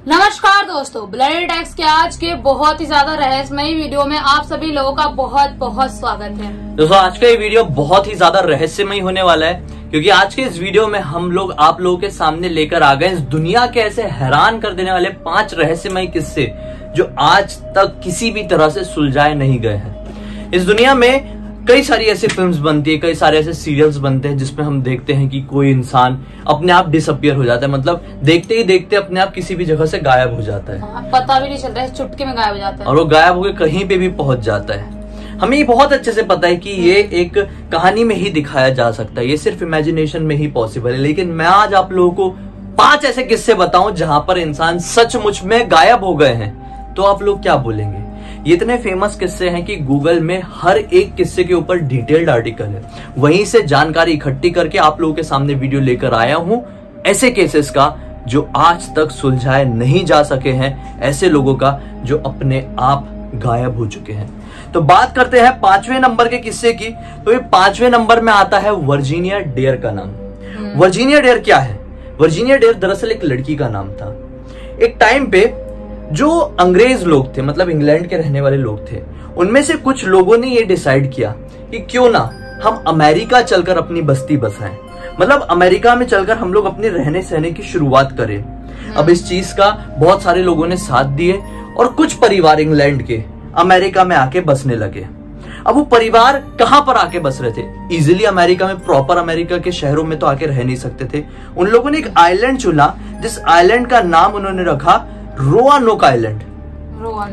नमस्कार दोस्तों, bloody tax के आज के बहुत ही ज्यादा रहस्यमयी वीडियो में आप सभी लोगों का बहुत बहुत स्वागत है। दोस्तों आज का ये वीडियो बहुत ही ज्यादा रहस्यमयी होने वाला है, क्योंकि आज के इस वीडियो में हम लोग आप लोगों के सामने लेकर आ गए इस दुनिया के ऐसे हैरान कर देने वाले 5 रहस्यमयी किस्से जो आज तक किसी भी तरह से सुलझाए नहीं गए हैं। इस दुनिया में कई सारी ऐसी फिल्म्स बनती है, कई सारे ऐसे सीरियल्स बनते हैं जिसमें हम देखते हैं कि कोई इंसान अपने आप डिसअपियर हो जाता है, मतलब देखते ही देखते अपने आप किसी भी जगह से गायब हो जाता है। पता भी नहीं चलता है, चुटकी में गायब हो जाता है और वो गायब होकर कहीं पे भी पहुंच जाता है। हमें ये बहुत अच्छे से पता है कि ये एक कहानी में ही दिखाया जा सकता है, ये सिर्फ इमेजिनेशन में ही पॉसिबल है। लेकिन मैं आज आप लोगों को 5 ऐसे किस्से बताऊं जहां पर इंसान सचमुच में गायब हो गए हैं, तो आप लोग क्या बोलेंगे? ये इतने फेमस किस्से हैं कि गूगल में हर एक किस्से के ऊपर डिटेल्ड आर्टिकल है। वहीं से जानकारी इकट्ठी करके आप लोगों के सामने वीडियो लेकर आया हूं ऐसे केसेस का जो आज तक सुलझाए नहीं जा सके हैं, ऐसे लोगों का जो अपने आप गायब हो चुके हैं। तो बात करते हैं 5वें नंबर के किस्से की। तो ये 5वें नंबर में आता है वर्जीनिया डेयर का नाम। वर्जीनिया डेयर क्या है? वर्जीनिया डेयर दरअसल एक लड़की का नाम था। एक टाइम पे जो अंग्रेज लोग थे, मतलब इंग्लैंड के रहने वाले लोग थे, उनमें से कुछ लोगों ने ये डिसाइड किया कि क्यों ना हम अमेरिका चलकर अपनी बस्ती बसाएं, मतलब अमेरिका में चलकर हम लोग अपने रहने सहने की शुरुआत करें। अब इस चीज का बहुत सारे लोगों ने साथ दिए और कुछ परिवार इंग्लैंड के अमेरिका में आके बसने लगे। अब वो परिवार कहां पर आके बस रहे थे? इजिली अमेरिका में, प्रॉपर अमेरिका के शहरों में तो आके रह नहीं सकते थे। उन लोगों ने एक आइलैंड चुना, जिस आइलैंड का नाम उन्होंने रखा रोआनोक आइलैंड।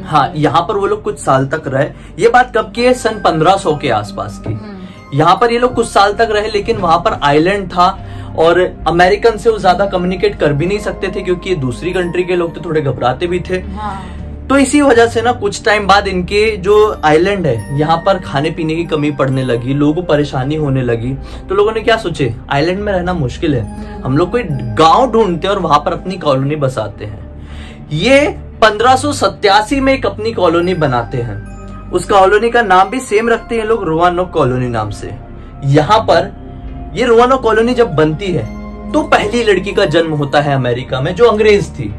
हाँ, यहाँ पर वो लोग कुछ साल तक रहे। ये बात कब की है? सन 1500 के आसपास की। यहाँ पर ये लोग कुछ साल तक रहे, लेकिन वहां पर आइलैंड था और अमेरिकन से वो ज्यादा कम्युनिकेट कर भी नहीं सकते थे, क्योंकि दूसरी कंट्री के लोग तो थोड़े घबराते भी थे। तो इसी वजह से ना कुछ टाइम बाद इनके जो आइलैंड है, यहाँ पर खाने पीने की कमी पड़ने लगी, लोगों को परेशानी होने लगी। तो लोगों ने क्या सोचे, आइलैंड में रहना मुश्किल है, हम लोग कोई गांव ढूंढते हैं और वहां पर अपनी कॉलोनी बसाते हैं। ये 1587 में एक अपनी कॉलोनी बनाते हैं। उस कॉलोनी का नाम भी सेम रखते हैं लोग, रोआनोक कॉलोनी नाम से। यहाँ पर ये रोआनोक कॉलोनी जब बनती है तो पहली लड़की का जन्म होता है अमेरिका में, जो अंग्रेज थी।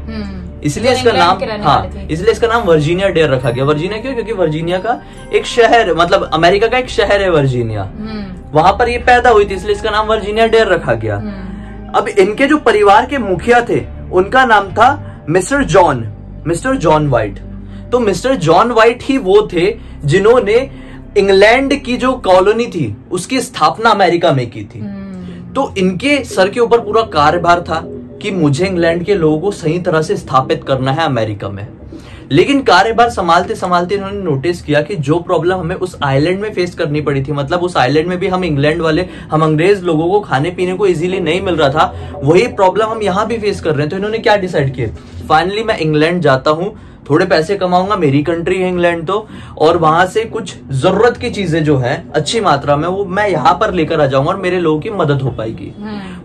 इसलिए इसका नाम, हाँ, इसलिए इसका नाम वर्जीनिया डेयर रखा गया। वर्जीनिया क्यों? क्योंकि वर्जीनिया का एक शहर, मतलब अमेरिका का एक शहर है वर्जीनिया, वहां पर ये पैदा हुई थी, इसलिए इसका नाम वर्जीनिया डेयर रखा गया। अब इनके जो परिवार के मुखिया थे उनका नाम था मिस्टर जॉन वाइट। तो मिस्टर जॉन वाइट ही वो थे जिन्होंने इंग्लैंड की जो कॉलोनी थी उसकी स्थापना अमेरिका में की थी। तो इनके सर के ऊपर पूरा कार्यभार था कि मुझे इंग्लैंड के लोगों को सही तरह से स्थापित करना है अमेरिका में। लेकिन कार्यभार संभालते संभालते इन्होंने नोटिस किया कि जो प्रॉब्लम हमें उस आइलैंड में फेस करनी पड़ी थी, मतलब उस आइलैंड में भी हम इंग्लैंड वाले, हम अंग्रेज लोगों को खाने पीने को इजीली नहीं मिल रहा था, वही प्रॉब्लम हम यहाँ भी फेस कर रहे हैं। तो इन्होंने क्या डिसाइड किया, फाइनली मैं इंग्लैंड जाता हूँ, थोड़े पैसे कमाऊंगा, मेरी कंट्री है इंग्लैंड तो, और वहां से कुछ जरूरत की चीजें जो है अच्छी मात्रा में वो मैं यहाँ पर लेकर आ जाऊंगा और मेरे लोगों की मदद हो पाएगी।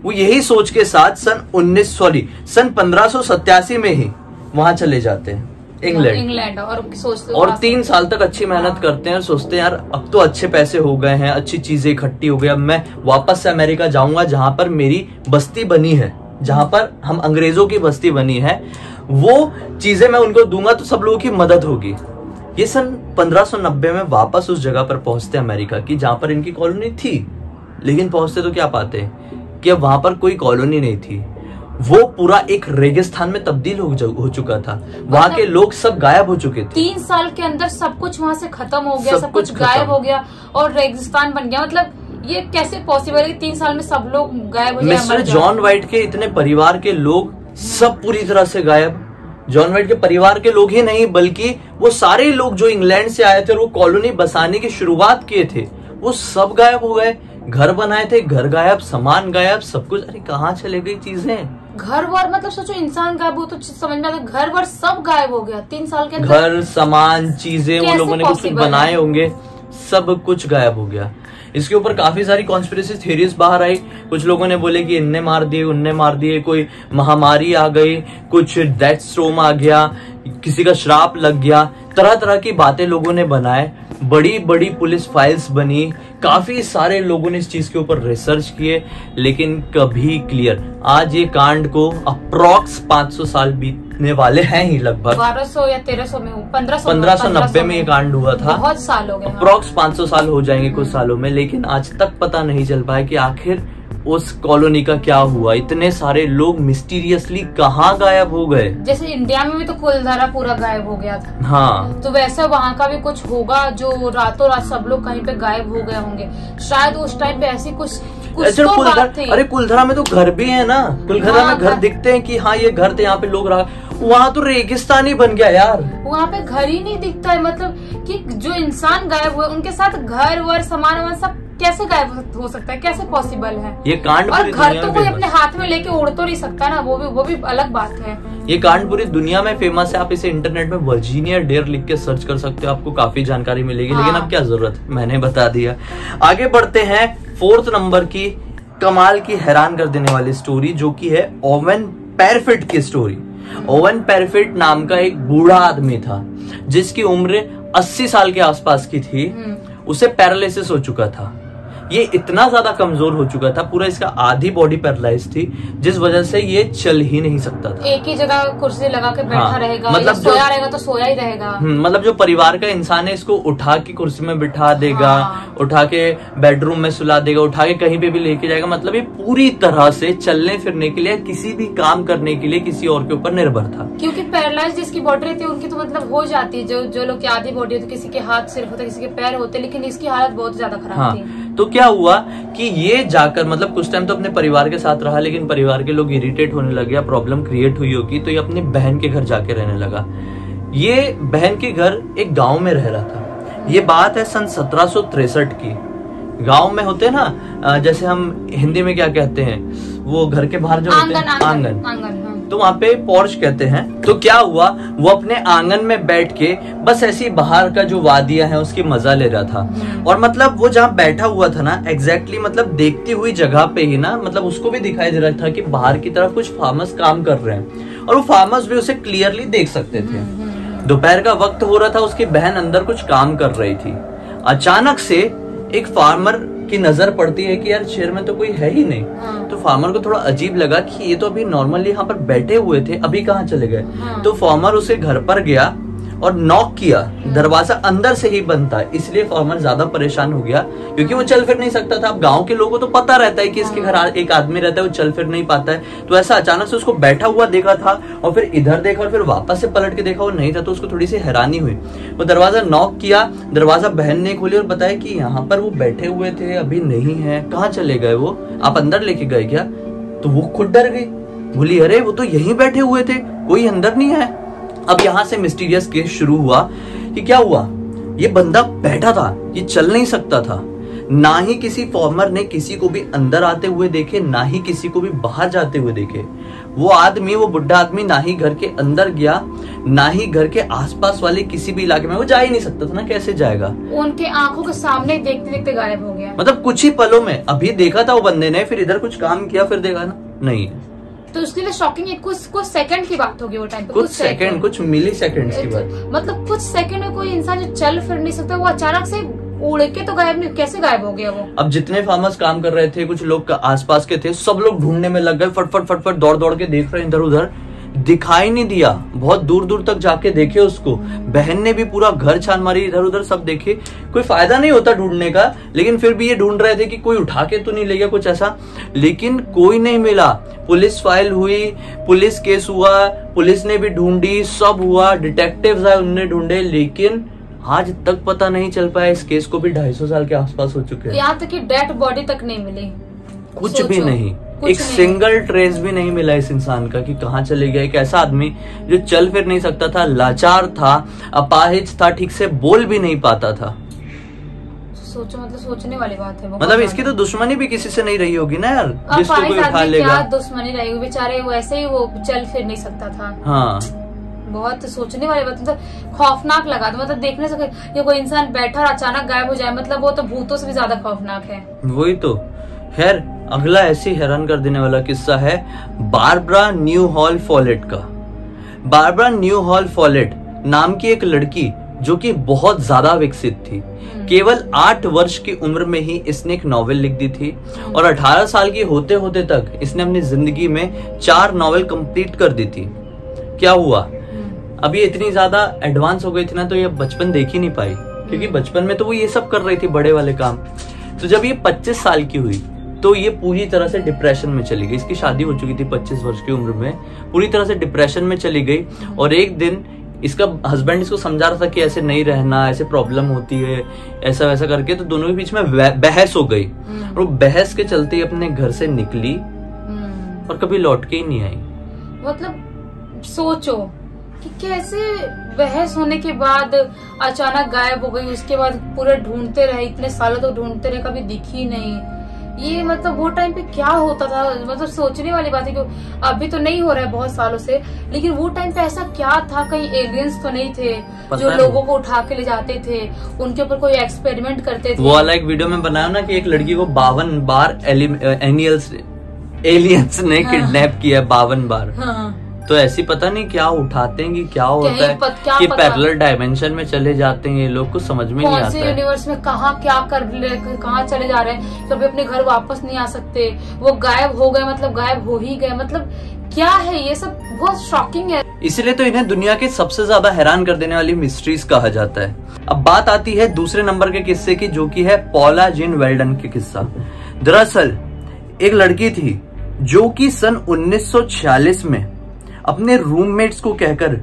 वो यही सोच के साथ सन 1587 में ही वहां चले जाते हैं इंग्लैंड और 3 साल तक अच्छी मेहनत करते हैं और सोचते हैं यार अब तो अच्छे पैसे हो गए हैं, अच्छी चीजें इकट्ठी हो गई, अब मैं वापस से अमेरिका जाऊंगा जहां पर मेरी बस्ती बनी है, जहां पर हम अंग्रेजों की बस्ती बनी है, वो चीजें मैं उनको दूंगा तो सब लोगों की मदद होगी। ये सन 1590 में वापस उस जगह पर पहुंचते अमेरिका की जहां पर इनकी कॉलोनी थी। लेकिन पहुंचते तो क्या पाते कि अब वहां पर कोई कॉलोनी नहीं थी, वो पूरा एक रेगिस्तान में तब्दील हो चुका था। वहां के लोग सब गायब हो चुके थे। 3 साल के अंदर सब कुछ वहां से खत्म हो गया, सब कुछ गायब हो गया और रेगिस्तान बन गया। मतलब ये कैसे पॉसिबल है कि 3 साल में सब लोग गायब हो गए? मिस्टर जॉन वाइट के इतने परिवार के लोग सब पूरी तरह से गायब। जॉन वाइट के परिवार के लोग ही नहीं, बल्कि वो सारे लोग जो इंग्लैंड से आए थे और वो कॉलोनी बसाने की शुरुआत किए थे, वो सब गायब हो गए। घर बनाए थे, घर गायब, सामान गायब, सब कुछ। अरे कहाँ चले गई चीजें? घर वर, मतलब सोचो इंसान गायब हो तो समझ में आता, घर वर सब गायब हो गया 3 साल के अंदर। घर, सामान, चीजें, वो लोगों ने कुछ बनाए होंगे, सब कुछ गायब हो गया। इसके ऊपर काफी सारी कॉन्स्पिरेसी थ्योरीज बाहर आई। कुछ लोगों ने बोले कि इनने मार दिए, उनने मार दिए, कोई महामारी आ गई, कुछ डेथ स्टॉर्म आ गया, किसी का श्राप लग गया, तरह तरह की बातें लोगों ने बनाए। बड़ी बड़ी पुलिस फाइल्स बनी, काफी सारे लोगों ने इस चीज के ऊपर रिसर्च किए, लेकिन कभी क्लियर। आज ये कांड को अप्रॉक्स 500 साल बीतने वाले हैं ही, लगभग 1200 या 1300 में 1590 में ये कांड हुआ था। बहुत साल हो गए, अप्रॉक्स 500 साल हो जाएंगे कुछ सालों में, लेकिन आज तक पता नहीं चल पाया कि आखिर उस कॉलोनी का क्या हुआ। इतने सारे लोग मिस्टीरियसली कहाँ गायब हो गए। जैसे इंडिया में भी तो कुलधारा पूरा गायब हो गया था, हाँ, तो वैसे वहाँ का भी कुछ होगा जो रातों रात सब लोग कहीं पे गायब हो गए होंगे। शायद उस टाइम पे ऐसी कुछ तो बात थी। अरे कुलधारा में तो घर भी है ना, कुलधारा में घर दिखते हैं कि हाँ ये घर थे, यहाँ पे लोग रहा। वहाँ तो रेगिस्तान ही बन गया यार, वहाँ पे घर ही नहीं दिखता है। मतलब कि जो इंसान गायब हुए उनके साथ घर वर सामान वामान सब कैसे गायब हो सकता है, कैसे पॉसिबल है ये कांड। और घर तो कोई अपने हाथ में लेके उड़ तो नहीं सकता ना, वो भी अलग बात है। ये कांड पूरी दुनिया में फेमस है। आप इसे इंटरनेट में वर्जीनिया डेयर लिख के सर्च कर सकते हो, आपको काफी जानकारी मिलेगी। हाँ। लेकिन अब क्या जरूरत, मैंने बता दिया। आगे बढ़ते हैं 4th नंबर की कमाल की हैरान कर देने वाली स्टोरी, जो की है ओवेन पेरफिट की स्टोरी। ओवेन पेरफिट नाम का एक बूढ़ा आदमी था जिसकी उम्र 80 साल के आसपास की थी। उसे पैरालिसिस हो चुका था। ये इतना ज्यादा कमजोर हो चुका था, पूरा इसका आधी बॉडी पैरालाइज थी, जिस वजह से ये चल ही नहीं सकता था। एक ही जगह कुर्सी लगा के बैठा हाँ, रहेगा, मतलब सोया रहेगा तो सोया ही रहेगा। मतलब जो परिवार का इंसान है इसको उठा के कुर्सी में बिठा देगा, हाँ। उठा के बेडरूम में सुला देगा, उठा के कहीं पे भी लेके जाएगा। मतलब ये पूरी तरह से चलने फिरने के लिए, किसी भी काम करने के लिए किसी और के ऊपर निर्भर था। क्योंकि पैरालाइज जिसकी बॉडी रहती है उनकी तो मतलब हो जाती है, जो लोग की आधी बॉडी होती है, किसी के हाथ सिर्फ होते, किसी के पैर होते, लेकिन इसकी हालत बहुत ज्यादा खराब थी। तो क्या हुआ कि ये जाकर मतलब कुछ टाइम तो अपने परिवार के साथ रहा, लेकिन परिवार के लोग इरिटेट होने लगे, या प्रॉब्लम क्रिएट हुई होगी, तो ये अपनी बहन के घर जाके रहने लगा। ये बहन के घर एक गांव में रह रहा था। ये बात है सन 1763 की। गांव में होते हैं ना, जैसे हम हिंदी में क्या कहते हैं, वो घर के बाहर जो होते हैं आंगन, तो वहाँ पे पोर्च कहते हैं। तो क्या हुआ, वो अपने आंगन में बैठ के बस ऐसी बाहर का जो वादियां है उसकी मजा ले रहा था। और मतलब वो जहाँ बैठा हुआ था ना, एग्जैक्टली मतलब देखती हुई जगह पे ही ना, मतलब उसको भी दिखाई दे रहा था कि बाहर की तरफ कुछ फार्मर्स काम कर रहे हैं, और वो फार्मर्स भी उसे क्लियरली देख सकते थे। दोपहर का वक्त हो रहा था, उसकी बहन अंदर कुछ काम कर रही थी। अचानक से एक फार्मर की नजर पड़ती है कि यार शहर में तो कोई है ही नहीं। तो फार्मर को थोड़ा अजीब लगा कि ये तो अभी नॉर्मली यहाँ पर बैठे हुए थे, अभी कहाँ चले गए। तो फार्मर उसे घर पर गया और नॉक किया। दरवाजा अंदर से ही बंद था, इसलिए फार्मर ज्यादा परेशान हो गया, क्योंकि वो चल फिर नहीं सकता था। अब गांव के लोगों को तो पता रहता है कि इसके घर एक आदमी रहता है, वो चल फिर नहीं पाता है। तो ऐसा अचानक से उसको बैठा हुआ देखा था, और फिर इधर देखा और फिर वापस से पलट के देखा, वो नहीं था। तो उसको थोड़ी सी हैरानी हुई। वो दरवाजा नॉक किया, दरवाजा बहन ने खोली और बताया कि यहाँ पर वो बैठे हुए थे, अभी नहीं है, कहाँ चले गए वो, आप अंदर लेके गए क्या? तो वो खुद डर गई, बोली अरे वो तो यहीं बैठे हुए थे, कोई अंदर नहीं है। अब यहाँ से मिस्टीरियस केस शुरू हुआ कि क्या हुआ, ये बंदा बैठा था, ये चल नहीं सकता था। ना ही किसी फार्मर ने किसी को भी अंदर आते हुए देखे, ना ही किसी को भी बाहर जाते हुए देखे। वो आदमी, वो बुढ़ा आदमी ना ही घर के अंदर गया, ना ही घर के आसपास वाले किसी भी इलाके में, वो जा ही नहीं सकता था ना, कैसे जाएगा। उनके आंखों के सामने देखते देखते गायब हो गया। मतलब कुछ ही पलों में, अभी देखा था वो बंदे ने, फिर इधर कुछ काम किया, फिर देखा ना नहीं। तो उसके लिए शॉकिंग है, कुछ सेकंड की बात होगी वो टाइम पे, कुछ सेकंड, कुछ मिली सेकंड्स की बात। मतलब कुछ सेकंड में कोई इंसान जो चल फिर नहीं सकता, वो अचानक से उड़ के तो गायब नहीं, कैसे गायब हो गया वो? अब जितने फार्मर्स काम कर रहे थे, कुछ लोग आसपास के थे, सब लोग ढूंढने में लग गए, फटफट फटफट दौड़ दौड़ के देख रहे हैं इधर उधर, दिखाई नहीं दिया। बहुत दूर दूर तक जाके देखे उसको, बहन ने भी पूरा घर छान मारी, इधर उधर सब देखे, कोई फायदा नहीं होता ढूंढने का, लेकिन फिर भी ये ढूंढ रहे थे कि कोई उठा के तो नहीं ले गया कुछ ऐसा, लेकिन कोई नहीं मिला। पुलिस फाइल हुई, पुलिस केस हुआ, पुलिस ने भी ढूंढी, सब हुआ, डिटेक्टिव्स आए, उन्होंने ढूंढे, लेकिन आज तक पता नहीं चल पाया। इस केस को भी 250 साल के आसपास हो चुके हैं। यहाँ तक कि डेड बॉडी तक नहीं मिली, कुछ भी नहीं, एक सिंगल ट्रेस भी नहीं मिला इस इंसान का कि कहाँ चले गया। एक ऐसा आदमी जो चल फिर नहीं सकता था, लाचार था, अपाहिज था, ठीक से बोल भी नहीं पाता था। सोचो, मतलब सोचने वाली बात है। मतलब इसकी तो दुश्मनी भी किसी से नहीं रही होगी ना यार, जिसको कोई उठा लेगा। क्या दुश्मनी रही होगी, बेचारे वैसे ही वो चल फिर नहीं सकता था। हाँ, बहुत सोचने वाली बात, मतलब खौफनाक लगा। तो मतलब देखने से ये कोई इंसान बैठा और अचानक गायब हो जाए, मतलब वो तो भूतों से भी ज्यादा खौफनाक है। वही तो। खैर, अगला ऐसी हैरान कर देने वाला किस्सा है बारबरा न्यूहॉल फॉलेट का। बारबरा न्यूहॉल फॉलेट नाम की एक लड़की जो कि बहुत ज्यादा विकसित थी। केवल 8 वर्ष की उम्र में ही इसने एक नॉवेल लिख दी थी और 18 साल की होते होते तक इसने अपनी जिंदगी में 4 नॉवेल कंप्लीट कर दी थी। क्या हुआ, अब ये इतनी ज्यादा एडवांस हो गई थी ना, तो ये बचपन देख ही नहीं पाई, क्योंकि बचपन में तो वो ये सब कर रही थी, बड़े वाले काम। तो जब ये 25 साल की हुई तो ये पूरी तरह से डिप्रेशन में चली गई। इसकी शादी हो चुकी थी 25 वर्ष की उम्र में, पूरी तरह से डिप्रेशन में चली गई। और एक दिन इसका हस्बैंड इसको समझा रहा था कि ऐसे नहीं रहना, ऐसे प्रॉब्लम होती है, ऐसा वैसा करके, तो दोनों के बीच में बहस हो गई। और वो बहस के चलते अपने घर से निकली और कभी लौट के ही नहीं आई। मतलब सोचो कि कैसे बहस होने के बाद अचानक गायब हो गई, उसके बाद पूरे ढूंढते रहे, इतने सालों तक ढूंढते रहे, कभी दिखी नहीं। ये मतलब वो टाइम पे क्या होता था, मतलब सोचने वाली बात है कि अभी तो नहीं हो रहा है बहुत सालों से, लेकिन वो टाइम पे ऐसा क्या था? कहीं एलियंस तो नहीं थे जो लोगों को उठा के ले जाते थे, उनके ऊपर कोई एक्सपेरिमेंट करते थे? वो वाला एक वीडियो में बनाया ना कि एक लड़की को 52 बार एलियंस ने किडनैप किया 52 बार। तो ऐसी पता नहीं क्या उठाते हैं कि क्या होता है कि पैरेलल डायमेंशन में चले जाते हैं ये लोग, कुछ समझ में नहीं आता है। कौन से यूनिवर्स में कहाँ क्या कहाँ चले जा रहे हैं, कभी अपने घर वापस नहीं आ सकते, वो गायब हो गए, मतलब गायब हो ही गए, मतलब क्या है ये सब? बहुत शॉकिंग है। इसलिए तो इन्हें दुनिया के सबसे ज्यादा हैरान कर देने वाली मिस्ट्रीज कहा जाता है। अब बात आती है दूसरे नंबर के किस्से की, जो कि है पॉला जेन वेल्डन की किस्सा। दरअसल एक लड़की थी जो कि सन 1946 में अपने रूममेट्स को कहकर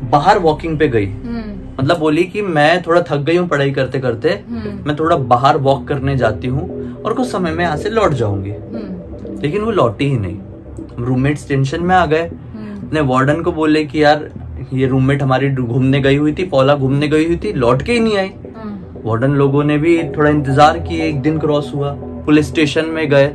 बाहर वॉकिंग पे गई। मतलब बोली कि मैं थोड़ा थक गई हूँ पढ़ाई करते करते, मैं थोड़ा बाहर वॉक करने जाती हूँ और कुछ समय में यहाँ से लौट जाऊंगी। लेकिन वो लौटी ही नहीं। रूममेट्स टेंशन में आ गए, अपने वार्डन को बोले कि यार ये रूममेट हमारी घूमने गई हुई थी, पॉला घूमने गई हुई थी, लौट के ही नहीं आई। वार्डन लोगों ने भी थोड़ा इंतजार किए, एक दिन क्रॉस हुआ, पुलिस स्टेशन में गए,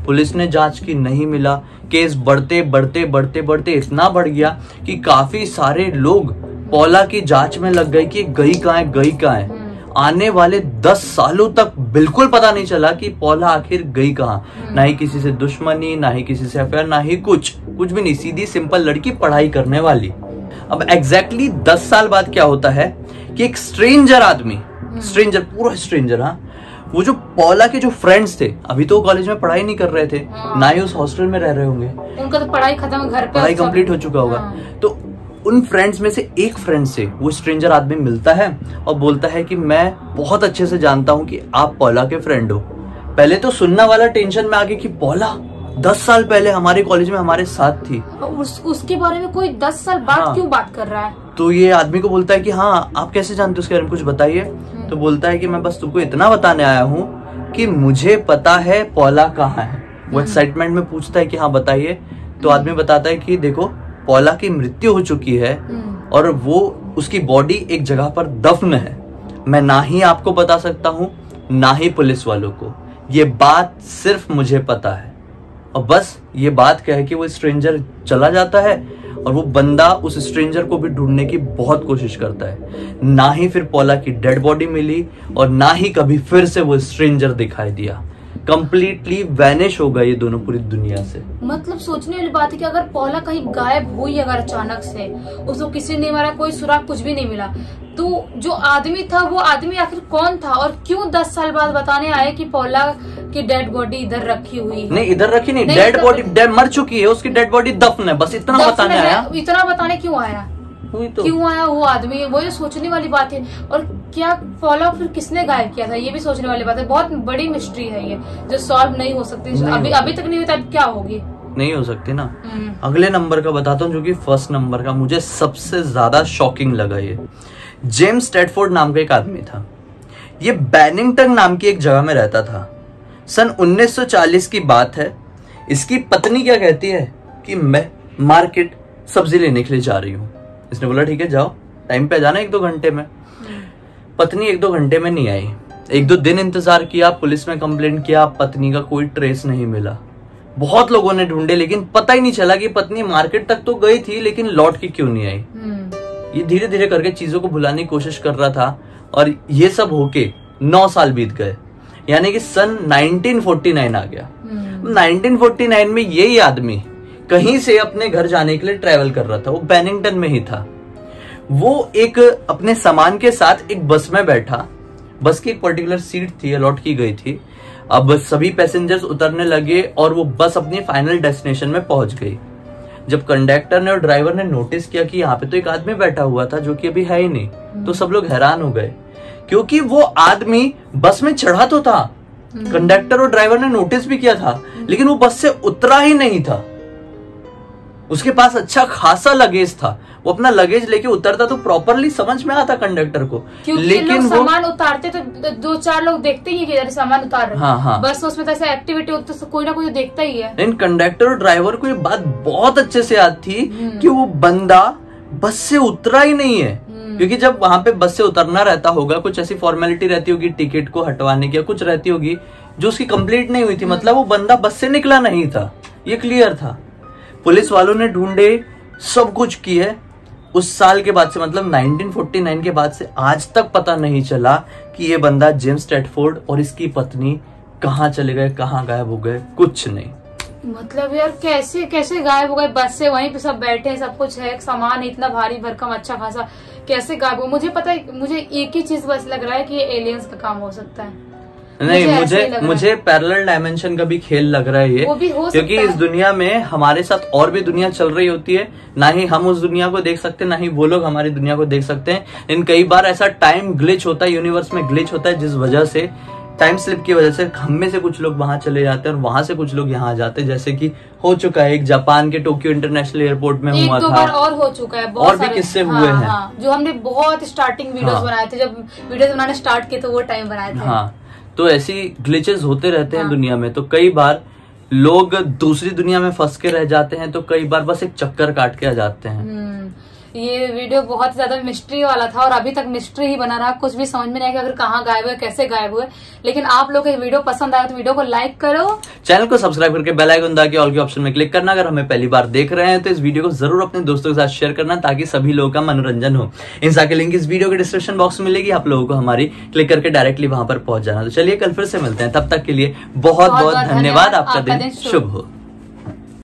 पुलिस ने जांच की, नहीं मिला। केस बढ़ते बढ़ते बढ़ते बढ़ते इतना बढ़ गया कि काफी सारे लोग पॉला की जांच में लग गए कि गई कहाँ है, गई कहाँ है। आने वाले 10 सालों तक बिल्कुल पता नहीं चला कि पॉला आखिर गई कहाँ। ना ही किसी से दुश्मनी, ना ही किसी से अफेयर, ना ही कुछ भी नहीं, सीधी सिंपल लड़की पढ़ाई करने वाली। अब एग्जैक्टली 10 साल बाद क्या होता है कि एक स्ट्रेंजर आदमी, स्ट्रेंजर, पूरा स्ट्रेंजर, हाँ, वो जो पॉला के जो फ्रेंड्स थे, अभी तो कॉलेज में पढ़ाई नहीं कर रहे थे, ना ही उस हॉस्टल में रह रहे होंगे, उनका तो पढ़ाई खत्म, घर पे पढ़ाई कंप्लीट हो चुका होगा। तो उन फ्रेंड्स में से एक फ्रेंड से वो स्ट्रेंजर आदमी मिलता है और बोलता है कि मैं बहुत अच्छे से जानता हूँ कि आप पॉला के फ्रेंड हो। पहले तो सुनना वाला टेंशन में आ गया कि पॉला 10 साल पहले हमारे कॉलेज में हमारे साथ थी, उसके बारे में कोई 10 साल बाद क्यों बात कर रहा है? तो ये आदमी को बोलता है कि हाँ आप कैसे जानते हो उसके बारे में, कुछ बताइए। तो बोलता है कि मैं बस तुमको इतना बताने आया हूँ कि मुझे पता है पॉला कहाँ है। वो एक्साइटमेंट में पूछता है कि हाँ बताइए। तो आदमी बताता है कि देखो पॉला की मृत्यु हो चुकी है और वो उसकी बॉडी एक जगह पर दफन है। मैं ना ही आपको बता सकता हूँ ना ही पुलिस वालों को, ये बात सिर्फ मुझे पता है। और बस ये बात कह के वो स्ट्रेंजर चला जाता है और वो बंदा उस स्ट्रेंजर को भी ढूंढने की बहुत कोशिश करता है। ना ही फिर पॉला की डेड बॉडी मिली और ना ही कभी फिर से वो स्ट्रेंजर दिखाई दिया। कंप्लीटली वैनिश हो गए ये दोनों पूरी दुनिया से। मतलब सोचने वाली बात है कि अगर पॉला कहीं गायब हुई, अगर अचानक से उसको किसी ने मारा, कोई सुराग कुछ भी नहीं मिला, तो जो आदमी था वो आदमी आखिर कौन था और क्यों 10 साल बाद बताने आए कि पॉला की डेड बॉडी इधर रखी हुई है? नहीं, इधर रखी नहीं, डेड बॉडी मर चुकी है, उसकी डेड बॉडी दफन है, बस इतना बताने आया। इतना बताने क्यों आया? तो क्यों आया वो आदमी? वो ये सोचने वाली बात है। और क्या पॉला फिर किसने गायब किया था, ये भी सोचने वाली बात है। बहुत बड़ी मिस्ट्री है ये जो सॉल्व नहीं हो सकती। अभी तक नहीं हुई, तब क्या होगी? नहीं हो सकती ना। अगले नंबर का बताता हूँ जो कि फर्स्ट नंबर का मुझे सबसे ज्यादा शॉकिंग लगा। ये जेम्स स्टैटफोर्ड नाम का एक आदमी था। ये बैनिंगटन नाम की एक जगह में रहता था। सन 1940 की बात है। इसकी पत्नी क्या कहती है कि मैं मार्केट सब्जी लेने के लिए जा रही हूँ। इसने बोला ठीक है जाओ, टाइम पे जाना 1-2 घंटे में। पत्नी 1-2 घंटे में नहीं आई। 1-2 दिन इंतजार किया, पुलिस में कंप्लेंट किया, पत्नी का कोई ट्रेस नहीं मिला। बहुत लोगों ने ढूंढे लेकिन पता ही नहीं चला कि पत्नी मार्केट तक तो गई थी लेकिन लौट के क्यों नहीं आई। ये धीरे धीरे करके चीजों को भुलाने की कोशिश कर रहा था और ये सब होके 9 साल बीत गए, यानी कि सन 1949 आ गया। 1949 में यही आदमी कहीं से अपने घर जाने के लिए ट्रैवल कर रहा था। वो बैनिंगटन में ही था। वो एक अपने सामान के साथ एक बस में बैठा। बस की एक पर्टिकुलर सीट थी, अलॉट की गई थी। अब सभी पैसेंजर्स उतरने लगे और वो बस अपनी फाइनल डेस्टिनेशन में पहुंच गई। जब कंडक्टर ने और ड्राइवर ने नोटिस किया कि यहाँ पे तो एक आदमी बैठा हुआ था जो कि अभी है ही नहीं, तो सब लोग हैरान हो गए, क्योंकि वो आदमी बस में चढ़ा तो था, कंडक्टर और ड्राइवर ने नोटिस भी किया था, लेकिन वो बस से उतरा ही नहीं था। उसके पास अच्छा खासा लगेज था, वो अपना लगेज लेके उतरता तो प्रॉपरली समझ में आता कंडक्टर को। लेकिन वो सामान उतारते तो 2-4 लोग देखते ही कि सामान उतार रहे। हाँ। बस उसमें तो ऐसा एक्टिविटी होती तो कोई ना कोई देखता ही है। लेकिन कंडक्टर और ड्राइवर को ये बात बहुत अच्छे से याद थी कि वो बंदा बस से उतरा ही नहीं है, क्योंकि जब वहां पे बस से उतरना रहता होगा, कुछ ऐसी फॉर्मेलिटी रहती होगी टिकट को हटवाने की, कुछ रहती होगी जो उसकी कंप्लीट नहीं हुई थी, मतलब वो बंदा बस से निकला नहीं था, ये क्लियर था। पुलिस वालों ने ढूंढे, सब कुछ किए। उस साल के बाद से, मतलब 1949 के बाद से आज तक पता नहीं चला कि ये बंदा जेम्स स्ट्रैटफोर्ड और इसकी पत्नी कहाँ चले गए, कहाँ गायब हो गए, कुछ नहीं। मतलब यार कैसे कैसे गायब हो गए? बस से वहीं पे सब बैठे हैं, सब कुछ है, सामान इतना भारी भरकम अच्छा खासा, कैसे गायब हो? मुझे पता है, मुझे एक ही चीज बस लग रहा है कि ये एलियंस का काम हो सकता है। नहीं, मुझे पैरेलल डायमेंशन का भी खेल लग रहा है ये, वो भी हो क्योंकि इस दुनिया में हमारे साथ और भी दुनिया चल रही होती है, ना ही हम उस दुनिया को देख सकते, ना ही वो लोग हमारी दुनिया को देख सकते हैं। लेकिन कई बार ऐसा टाइम ग्लिच होता है, यूनिवर्स में ग्लिच होता है, जिस वजह से टाइम स्लिप की वजह से हम में से कुछ लोग वहां चले जाते हैं और वहां से कुछ लोग यहाँ आ जाते हैं, जैसे कि हो चुका है, एक जापान के टोक्यो इंटरनेशनल एयरपोर्ट में हुआ था, बार और हो चुका है, और भी किस्से हुए हैं। जो हमने बहुत स्टार्टिंग वीडियोस बनाए थे, जब वीडियोस बनाने स्टार्ट किए तो वो टाइम बनाए थे। हाँ, तो ऐसी ग्लिचेस होते रहते हैं दुनिया में। तो कई बार लोग दूसरी दुनिया में फंस के रह जाते हैं, तो कई बार बस एक चक्कर काट के आ जाते हैं। ये वीडियो बहुत ज्यादा मिस्ट्री वाला था और अभी तक मिस्ट्री ही बना रहा, कुछ भी समझ में नहीं आया कि अगर कहाँ गायब हुए, कैसे गायब हुए। लेकिन आप लोग को ये वीडियो पसंद आया तो वीडियो को लाइक करो, चैनल को सब्सक्राइब करके बेल आइकन दबा के ऑल के ऑप्शन में क्लिक करना। अगर हमें पहली बार देख रहे हैं तो इस वीडियो को जरूर अपने दोस्तों के साथ शेयर करना, ताकि सभी लोगों का मनोरंजन हो। इंस्टा की लिंक इस वीडियो के डिस्क्रिप्शन बॉक्स में मिलेगी, आप लोगों को हमारी क्लिक करके डायरेक्टली वहां पर पहुंच जाना। तो चलिए कल फिर से मिलते हैं, तब तक के लिए बहुत बहुत धन्यवाद। आपका दिन शुभ हो।